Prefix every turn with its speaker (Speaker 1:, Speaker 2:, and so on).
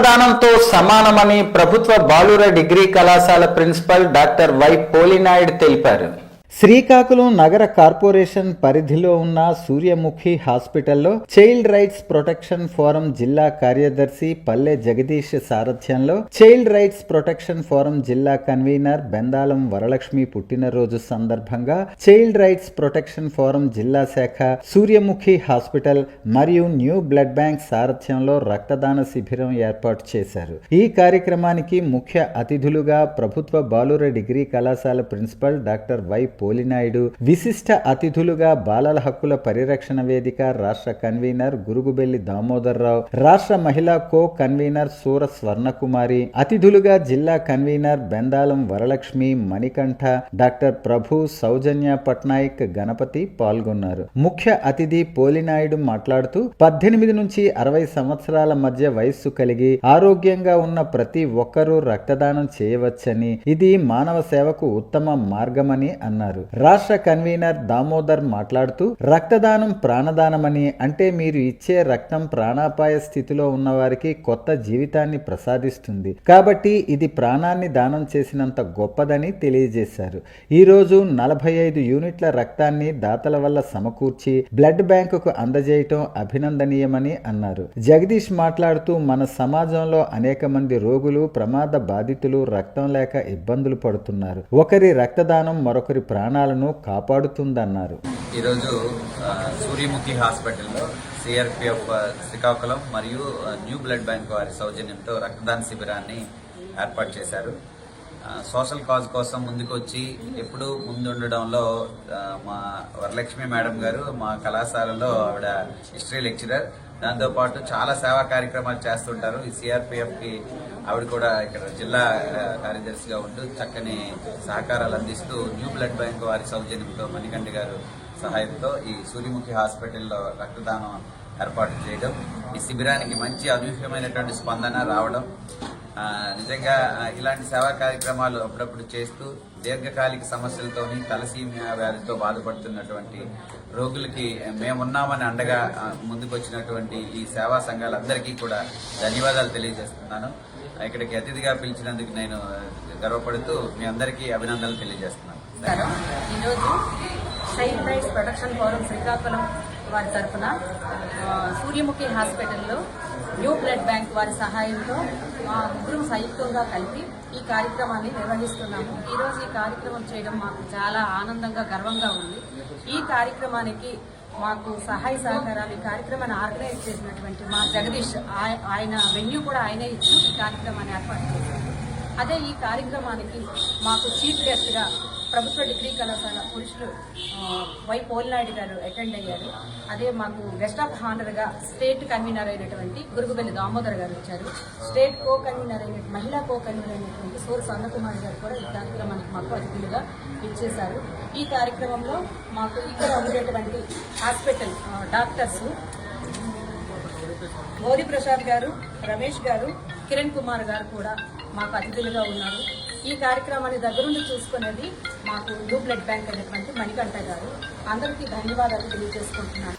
Speaker 1: రక్తదానంతో సమానమని ప్రభుత్వ బాలుర డిగ్రీ కళాశాల ప్రిన్సిపల్ డాక్టర్ వై పోలినాయుడు తెలిపారు. శ్రీకాకుళం నగర కార్పొరేషన్ పరిధిలో ఉన్న సూర్యముఖి హాస్పిటల్లో చైల్డ్ రైట్స్ ప్రొటెక్షన్ ఫోరం జిల్లా కార్యదర్శి పల్లె జగదీష్ సారథ్యంలో చైల్డ్ రైట్స్ ప్రొటెక్షన్ ఫోరం జిల్లా కన్వీనర్ బెందాలం వరలక్ష్మి పుట్టినరోజు సందర్భంగా చైల్డ్ రైట్స్ ప్రొటెక్షన్ ఫోరం జిల్లా శాఖ సూర్యముఖి హాస్పిటల్ మరియు న్యూ బ్లడ్ బ్యాంక్ సారథ్యంలో రక్తదాన శిబిరం ఏర్పాటు చేశారు. ఈ కార్యక్రమానికి ముఖ్య అతిథులుగా ప్రభుత్వ బాలుర డిగ్రీ కళాశాల ప్రిన్సిపల్ డాక్టర్ వై పోలినాయుడు, విశిష్ట అతిథులుగా బాలల హక్కుల పరిరక్షణ వేదిక రాష్ట్ర కన్వీనర్ గురుగుబెల్లి దామోదర్రావు, రాష్ట్ర మహిళా కో కన్వీనర్ సూర స్వర్ణకుమారి, అతిథులుగా జిల్లా కన్వీనర్ బెందాలం వరలక్ష్మి, మణికంఠ, డాక్టర్ ప్రభు, సౌజన్య పట్నాయక్, గణపతి పాల్గొన్నారు. ముఖ్య అతిథి పోలినాయుడు మాట్లాడుతూ 18 నుంచి 60 సంవత్సరాల మధ్య వయస్సు కలిగి ఆరోగ్యంగా ఉన్న ప్రతి ఒక్కరూ రక్తదానం చేయవచ్చని, ఇది మానవ సేవకు ఉత్తమ మార్గమని అన్నారు. రాష్ట్ర కన్వీనర్ దామోదర్ మాట్లాడుతూ రక్తదానం ప్రాణదానమని, అంటే మీరు ఇచ్చే రక్తం ప్రాణాపాయ స్థితిలో ఉన్న వారికి కొత్త జీవితాన్ని ప్రసాదిస్తుంది కాబట్టి ఇది ప్రాణాన్ని దానం చేసినంత గొప్పదని తెలియజేశారు. ఈ రోజు 45 యూనిట్ల రక్తాన్ని దాతల వల్ల సమకూర్చి బ్లడ్ బ్యాంకుకు అందజేయటం అభినందనీయమని అన్నారు. జగదీష్ మాట్లాడుతూ మన సమాజంలో అనేక మంది రోగులు, ప్రమాద బాధితులు రక్తం లేక ఇబ్బందులు పడుతున్నారు. ఒకరి రక్తదానం మరొకరి ప్రాణాలను కాపాడుతుందన్నారు.
Speaker 2: ఈరోజు సూర్యముఖి హాస్పిటల్లో సిఆర్పిఎఫ్ శ్రీకాకుళం మరియు న్యూ బ్లడ్ బ్యాంక్ వారి సౌజన్యంతో రక్తదాన శిబిరాన్ని ఏర్పాటు చేశారు. సోషల్ కాజ్ కోసం ముందుకొచ్చి ఎప్పుడు ముందుండడంలో మా వరలక్ష్మి మేడం గారు మా కళాశాలలో ఆవిడ హిస్టరీ లెక్చరర్, దాంతోపాటు చాలా సేవా కార్యక్రమాలు చేస్తుంటారు. ఈ సిఆర్పిఎఫ్కి ఆవిడ కూడా ఇక్కడ జిల్లా కార్యదర్శిగా ఉంటూ చక్కని సహకారాలు అందిస్తూ న్యూ బ్లడ్ బ్యాంక్ వారి సౌజన్యంతో మణికంఠ గారు సహాయంతో ఈ సూర్యముఖి హాస్పిటల్లో రక్తదానం ఏర్పాటు చేయడం, ఈ శిబిరానికి మంచి అనూహ్యమైనటువంటి స్పందన రావడం, నిజంగా ఇలాంటి సేవా కార్యక్రమాలు అప్పుడప్పుడు చేస్తూ దీర్ఘకాలిక సమస్యలతోని తలసీమియా వ్యాధితో బాధపడుతున్నటువంటి రోగులకి మేమున్నామని అండగా ముందుకొచ్చినటువంటి ఈ సేవా సంఘాలందరికీ కూడా ధన్యవాదాలు తెలియజేస్తున్నాను. ఇక్కడికి అతిథిగా పిలిచినందుకు నేను గర్వపడుతూ మీ అందరికీ అభినందనలు తెలియజేస్తున్నాను.
Speaker 3: ఈరోజు child rights protection forum Srikakulam వారి తరఫున సూర్యముఖి హాస్పిటల్లో న్యూ బ్లడ్ బ్యాంక్ వారి సహాయంతో మా ముగ్గురు సంయుక్తంగా కలిపి ఈ కార్యక్రమాన్ని నిర్వహిస్తున్నాము. ఈరోజు ఈ కార్యక్రమం చేయడం మాకు చాలా ఆనందంగా, గర్వంగా ఉంది. ఈ కార్యక్రమానికి మాకు సహాయ సహకారాలు, ఈ కార్యక్రమాన్ని ఆర్గనైజ్ చేసినటువంటి మా జగదీష్, ఆయన వెన్యూ కూడా ఆయనే ఇచ్చి ఈ కార్యక్రమాన్ని ఏర్పాటు చేశారు. అదే ఈ కార్యక్రమానికి మాకు చీఫ్ గెస్ట్గా ప్రభుత్వ డిగ్రీ కళాశాల పురుషులు వై పోలినాయుడు గారు అటెండ్ అయ్యారు. అదే మాకు గెస్ట్ ఆఫ్ హానర్గా స్టేట్ కన్వీనర్ అయినటువంటి గురుగుబెల్లి దామోదర్ గారు వచ్చారు. స్టేట్ కో కన్వీనర్ అయిన మహిళా కో కన్వీనర్ అయినటువంటి సూర స్వర్ణకుమారి గారు కూడా ఈ కార్యక్రమానికి మాకు అతిథులుగా ఇచ్చేశారు. ఈ కార్యక్రమంలో మాకు ఇక్కడ ఉండేటువంటి హాస్పిటల్ డాక్టర్స్ గౌరీ ప్రసాద్ గారు, రమేష్ గారు, కిరణ్ కుమార్ గారు కూడా మాకు అతిథులుగా ఉన్నారు. ఈ కార్యక్రమాన్ని దగ్గరుండి చూసుకునేది మాకు న్యూ బ్లడ్ బ్యాంక్ అయినటువంటి మణికంఠ గారు. అందరికీ ధన్యవాదాలు తెలియజేసుకుంటున్నాను.